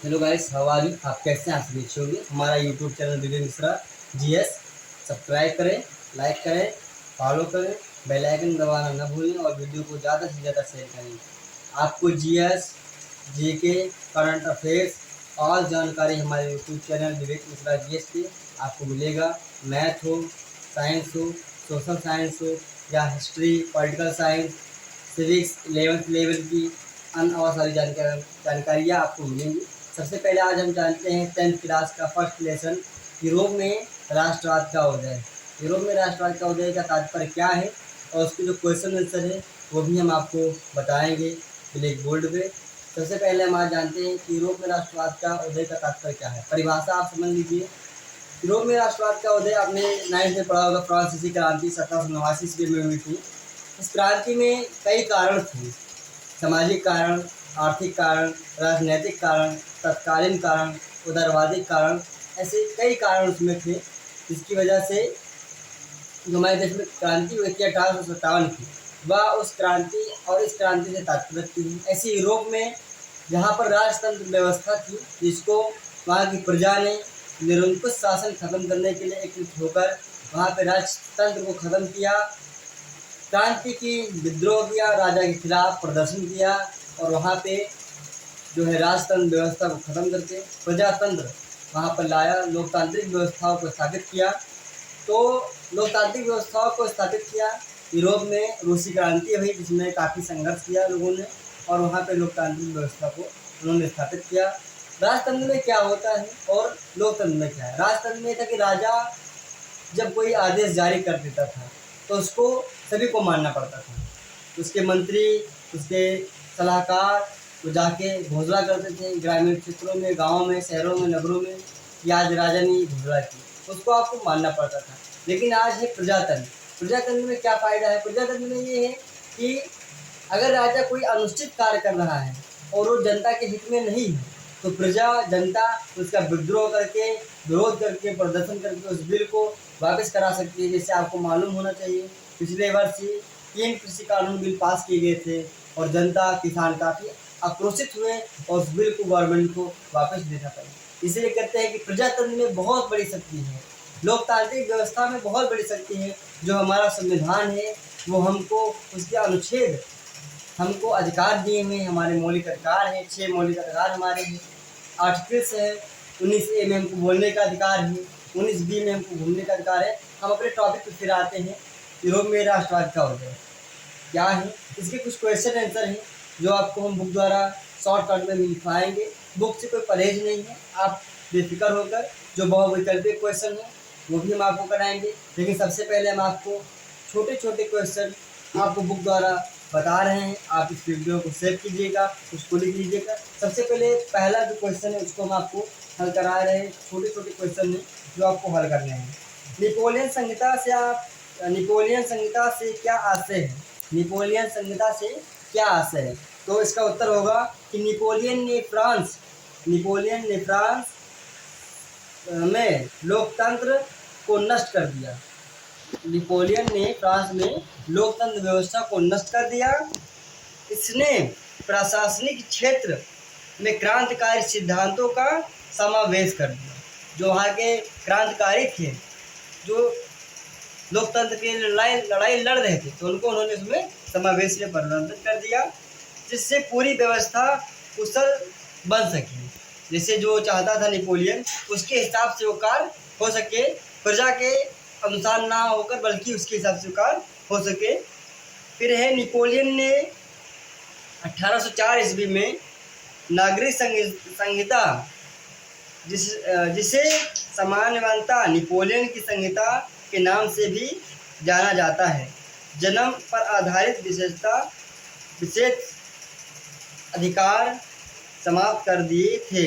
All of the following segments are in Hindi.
Hello guys, how are you? आप कैसे हैं? आप सभी अच्छे होंगे। हमारा YouTube channel Vivek Mishra GS subscribe करें, लाइक करें, फॉलो करें, बेल आइकन दबाना न भूलें और वीडियो को ज़्यादा से ज़्यादा शेयर करें। आपको जीएस, जीके, करंट अफेयर्स और जानकारी हमारे YouTube channel Vivek Mishra GS पे आपको मिलेगा। मैथ हो, साइंस हो, सोशल साइंस हो या history, political science, civics 11th level की अन्य और सारी जानकारियाँ आपको मिलेंगी। सबसे पहले आज हम जानते हैं 10th क्लास का फर्स्ट लेसन, यूरोप में राष्ट्रवाद का उदय। यूरोप में राष्ट्रवाद का उदय का तात्पर्य क्या है और उसके जो क्वेश्चन आंसर है वो भी हम आपको बताएंगे ब्लैक बोर्ड पे। सबसे पहले हम आज जानते हैं कि यूरोप में राष्ट्रवाद का उदय का तात्पर्य क्या है। परिभाषा आप समझ लीजिए। यूरोप में राष्ट्रवाद का उदय आपने 9th में पढ़ा होगा। फ्रांसीसी क्रांति 1789 ईस्वी में हुई थी। इस क्रांति में कई कारण थे। सामाजिक कारण, आर्थिक कारण, राजनैतिक कारण, तत्कालीन कारण, उदारवादी कारण, ऐसे कई कारण उसमें थे जिसकी वजह से जो हमारे देश में क्रांति हुई थी 1857 की, वह उस क्रांति और इस क्रांति से तात्पर्य थी। ऐसे यूरोप में जहाँ पर राजतंत्र व्यवस्था थी जिसको वहाँ की प्रजा ने निरंकुश शासन खत्म करने के लिए एकजुट होकर वहाँ पे राजतंत्र को खत्म किया, क्रांति की, विद्रोह किया, राजा के खिलाफ प्रदर्शन किया और वहाँ पे जो है राजतंत्र व्यवस्था को खत्म करके प्रजातंत्र वहाँ पर लाया, लोकतांत्रिक व्यवस्थाओं को स्थापित किया। तो लोकतांत्रिक व्यवस्थाओं को स्थापित किया। यूरोप में रूसी क्रांति हुई जिसमें काफ़ी संघर्ष किया लोगों ने और वहाँ पे लोकतांत्रिक व्यवस्था को उन्होंने स्थापित किया। राजतंत्र में क्या होता है और लोकतंत्र में क्या है? राजतंत्र में था कि राजा जब कोई आदेश जारी कर देता था तो उसको सभी को मानना पड़ता था। उसके मंत्री, उसके सलाहकार वो जाके घोषणा करते थे ग्रामीण क्षेत्रों में, गाँव में, शहरों में, नगरों में कि आज राजा ने ये घोषणा की, उसको आपको मानना पड़ता था। लेकिन आज है प्रजातंत्र। प्रजातंत्र में क्या फ़ायदा है? प्रजातंत्र में ये है कि अगर राजा कोई अनुचित कार्य कर रहा है और वो जनता के हित में नहीं है तो प्रजा, जनता उसका विद्रोह करके, विरोध करके, प्रदर्शन करके उस बिल को वापस करा सकती है। जैसे आपको मालूम होना चाहिए पिछले वर्ष ही 3 कृषि कानून बिल पास किए गए थे और जनता, किसान काफ़ी आक्रोशित हुए और उस बिल को गवर्नमेंट को वापस देना पड़ा। इसलिए कहते हैं कि प्रजातंत्र में बहुत बड़ी शक्ति है, लोकतांत्रिक व्यवस्था में बहुत बड़ी शक्ति है। जो हमारा संविधान है वो हमको उसके अनुच्छेद हमको अधिकार दिए हुए हैं, हमारे मौलिक अधिकार हैं, 6 मौलिक अधिकार हमारे हैं। आर्टिकल्स है, 19A में हमको बोलने का अधिकार है, 19B में हमको घूमने का अधिकार है। हम अपने टॉपिक पर फिर आते हैं। यूरोप में राष्ट्रवाद का उदय क्या है, इसके कुछ क्वेश्चन आंसर हैं जो आपको हम बुक द्वारा शॉर्टकट में लिखवाएंगे। बुक से कोई परहेज नहीं है, आप बेफिक्र होकर जो बहुविकल्पीय क्वेश्चन है वो भी हम आपको कराएंगे। लेकिन सबसे पहले हम आपको छोटे छोटे क्वेश्चन आपको बुक द्वारा बता रहे हैं। आप इस वीडियो को सेव कीजिएगा, उसको लिख लीजिएगा। सबसे पहले पहला जो क्वेश्चन है उसको हम आपको हल करा रहे हैं। छोटे छोटे क्वेश्चन हैं जो आपको हल करने हैं। नेपोलियन संहिता से नेपोलियन संहिता से क्या आशय है? नेपोलियन संहिता से क्या आशय है? तो इसका उत्तर होगा कि नेपोलियन ने फ्रांस में लोकतंत्र को नष्ट कर दिया। नेपोलियन ने फ्रांस में लोकतंत्र व्यवस्था को नष्ट कर दिया। इसने प्रशासनिक क्षेत्र में क्रांतिकारी सिद्धांतों का समावेश कर दिया। जो वहाँ के क्रांतिकारी थे, जो लोकतंत्र के लड़ाई लड़ रहे थे, तो उनको उन्होंने उसमें समावेश में परिवर्तित कर दिया जिससे पूरी व्यवस्था कुशल बन सके। जैसे जो चाहता था नेपोलियन उसके हिसाब से वो कार्य हो सके, प्रजा के अनुसार ना होकर बल्कि उसके हिसाब से कार्य हो सके। फिर है नेपोलियन ने 1804 ईस्वी में नागरिक संहिता जिसे सामान्यतः नेपोलियन की संहिता के नाम से भी जाना जाता है, जन्म पर आधारित विशेष अधिकार समाप्त कर दिए थे।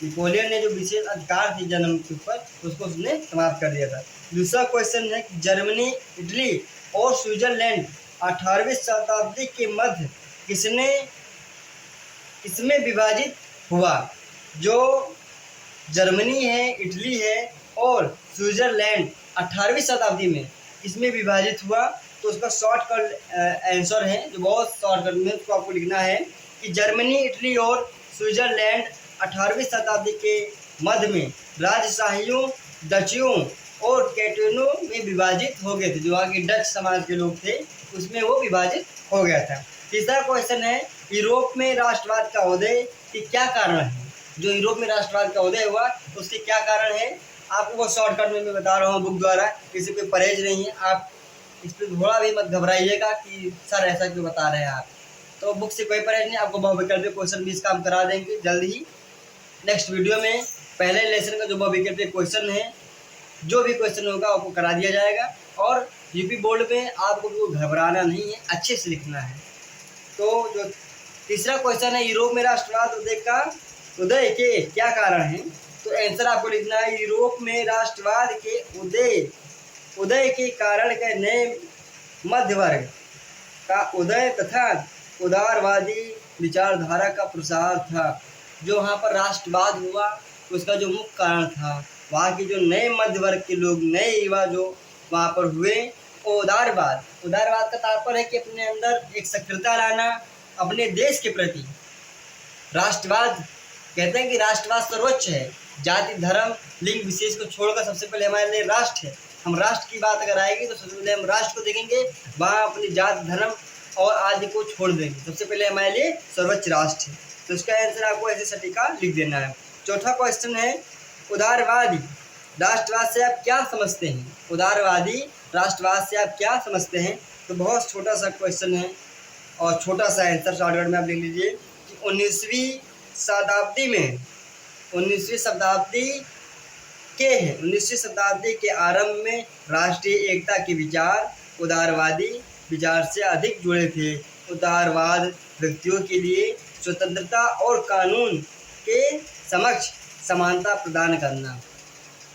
नेपोलियन ने जो विशेष अधिकार थे जन्म के ऊपर उसको उसने समाप्त कर दिया था। दूसरा क्वेश्चन है कि जर्मनी, इटली और स्विट्जरलैंड 18वीं शताब्दी के मध्य किसमें विभाजित हुआ? जो जर्मनी है, इटली है और स्विट्जरलैंड 18वीं शताब्दी में किसमें विभाजित हुआ? तो उसका शॉर्टकट आंसर है जो बहुत शॉर्टकट में उसको आपको लिखना है कि जर्मनी, इटली और स्विट्जरलैंड 18वीं शताब्दी के मध्य में राजशाहियों, डचियों और कैटोनों में विभाजित हो गए थे। जो वहाँ के डच समाज के लोग थे उसमें वो विभाजित हो गया था। तीसरा क्वेश्चन है, यूरोप में राष्ट्रवाद का उदय के क्या कारण है? जो यूरोप में राष्ट्रवाद का उदय हुआ उसके क्या कारण है? आपको वो शॉर्टकट में मैं बता रहा हूँ बुक द्वारा, किसी कोई परहेज नहीं है। आप इस पर थोड़ा भी मत घबराइएगा कि सर ऐसा क्यों बता रहे हैं आप। तो बुक से कोई परहेज नहीं, आपको बहुविकल्पीय क्वेश्चन भी इसका हम करा देंगे जल्द ही नेक्स्ट वीडियो में। पहले लेसन का जो बहुविकल्पीय क्वेश्चन है, जो भी क्वेश्चन होगा आपको करा दिया जाएगा। और यूपी बोर्ड में आपको घबराना नहीं है, अच्छे से लिखना है। तो जो तीसरा क्वेश्चन है, यूरोप में राष्ट्रवाद उदय के क्या कारण हैं? तो आंसर आपको लिखना है, यूरोप में राष्ट्रवाद के उदय के कारण के नए मध्य वर्ग का उदय तथा उदारवादी विचारधारा का प्रसार था। जो वहाँ पर राष्ट्रवाद हुआ उसका जो मुख्य कारण था, वहाँ के जो नए मध्य वर्ग के लोग, नए युवा जो वहाँ पर हुए, उदारवाद का तात्पर्य है कि अपने अंदर एक सक्रियता लाना अपने देश के प्रति। राष्ट्रवाद कहते हैं कि राष्ट्रवाद सर्वोच्च है, जाति, धर्म, लिंग विशेष को छोड़कर सबसे पहले हमारे लिए राष्ट्र है। हम राष्ट्र की बात अगर आएगी तो सबसे पहले हम राष्ट्र को देखेंगे, वहाँ अपनी जाति, धर्म और आदि को छोड़ देंगे। सबसे पहले हमारे लिए सर्वोच्च राष्ट्र है। तो इसका आंसर आपको ऐसे सटीका लिख देना है। चौथा क्वेश्चन है, उदारवादी राष्ट्रवाद से आप क्या समझते हैं? उदारवादी राष्ट्रवाद से आप क्या समझते हैं? तो बहुत छोटा सा क्वेश्चन है और छोटा सा आंसर शॉर्टकट में आप लिख लीजिए कि 19वीं शताब्दी के आरंभ में राष्ट्रीय एकता के विचार उदारवादी विचार से अधिक जुड़े थे। उदारवाद व्यक्तियों के लिए स्वतंत्रता और कानून के समक्ष समानता प्रदान करना।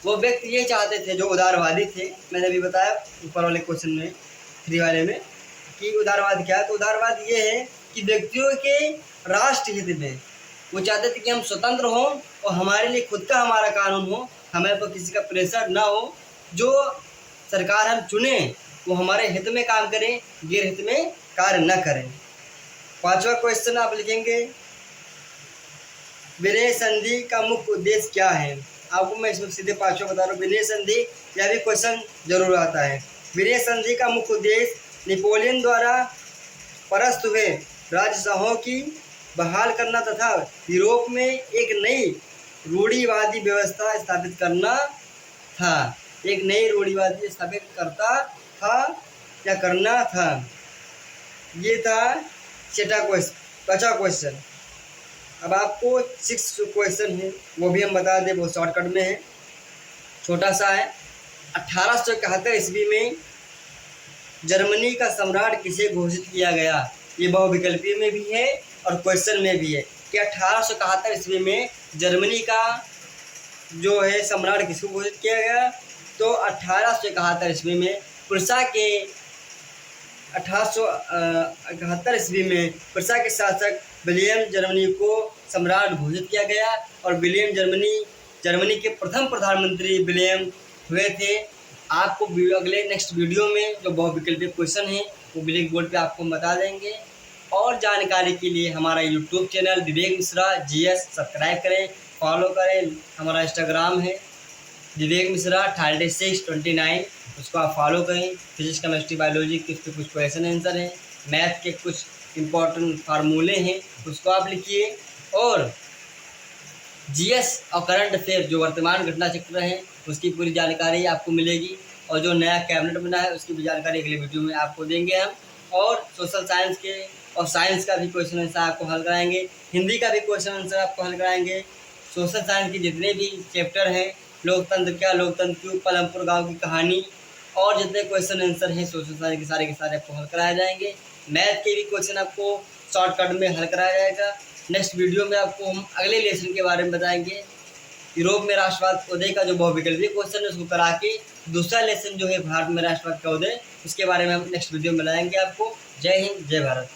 वो व्यक्ति ये चाहते थे जो उदारवादी थे। मैंने अभी बताया ऊपर वाले क्वेश्चन में 3 वाले में कि उदारवाद क्या है। तो उदारवाद ये है कि व्यक्तियों के राष्ट्र हित में वो चाहते थे कि हम स्वतंत्र हों और हमारे लिए खुद का हमारा कानून हो, हमें पर किसी का प्रेशर ना हो, जो सरकार हम चुने वो हमारे हित में काम करें, गैर हित में कार्य न करें। 5वां क्वेश्चन आप लिखेंगे, विनय संधि का मुख्य उद्देश्य क्या है? आपको मैं इसमें सीधे 5वां बता रहा हूँ, विनय संधि। यह भी क्वेश्चन जरूर आता है। विनय संधि का मुख्य उद्देश्य नेपोलियन द्वारा परास्त हुए राजशाहों की बहाल करना तथा यूरोप में एक नई रूढ़िवादी व्यवस्था स्थापित करना था। एक नई रूढ़िवादी स्थापित करना था। ये था 5वां क्वेश्चन। अब आपको 6 क्वेश्चन है वो भी हम बता दें, बहुत शॉर्टकट में है, छोटा सा है। 1871 ईस्वी में जर्मनी का सम्राट किसे घोषित किया गया? ये बहुविकल्पीय में भी है और क्वेश्चन में भी है कि 1871 ईस्वी में जर्मनी का जो है सम्राट किसको घोषित किया गया? तो 1871 ईस्वी में प्रुसा के 1871 ईस्वी में प्रुसा के शासक विलियम जर्मनी को सम्राट घोषित किया गया और विलियम जर्मनी के प्रथम प्रधानमंत्री विलियम हुए थे। आपको अगले नेक्स्ट वीडियो में जो बहुविकल्पीय क्वेश्चन है वो ब्लैक बोर्ड पे आपको बता देंगे। और जानकारी के लिए हमारा YouTube channel Vivek Mishra GS subscribe करें, फॉलो करें। हमारा इंस्टाग्राम है विवेक मिश्रा 3629, उसको आप फॉलो करें। फिजिक्स, केमिस्ट्री, बायोलॉजी के कुछ क्वेश्चन आंसर हैं, मैथ के कुछ इम्पोर्टेंट फार्मूले हैं, उसको आप लिखिए। और GS और करंट अफेयर जो वर्तमान घटना चक्र है उसकी पूरी जानकारी आपको मिलेगी। और जो नया कैबिनेट बना है उसकी भी जानकारी अगले वीडियो में आपको देंगे हम। और सोशल साइंस के और साइंस का भी क्वेश्चन आंसर आपको हल कराएंगे, हिंदी का भी क्वेश्चन आंसर आपको हल कराएंगे। सोशल साइंस के जितने भी चैप्टर हैं, लोकतंत्र क्या, लोकतंत्र क्यों, पलमपुर गांव की कहानी और जितने क्वेश्चन आंसर हैं सोशल साइंस के सारे आपको हल कराए जाएंगे। मैथ के भी क्वेश्चन आपको शॉर्टकट में हल कराया जाएगा। नेक्स्ट वीडियो में आपको हम अगले लेसन के बारे में बताएंगे। यूरोप में राष्ट्रवाद उदय का जो बहुविकल्पीय क्वेश्चन है उसको करा के दूसरा लेसन जो है भारत में राष्ट्रवाद का उदय, उसके बारे में हम नेक्स्ट वीडियो में लाएंगे आपको। जय हिंद, जय भारत।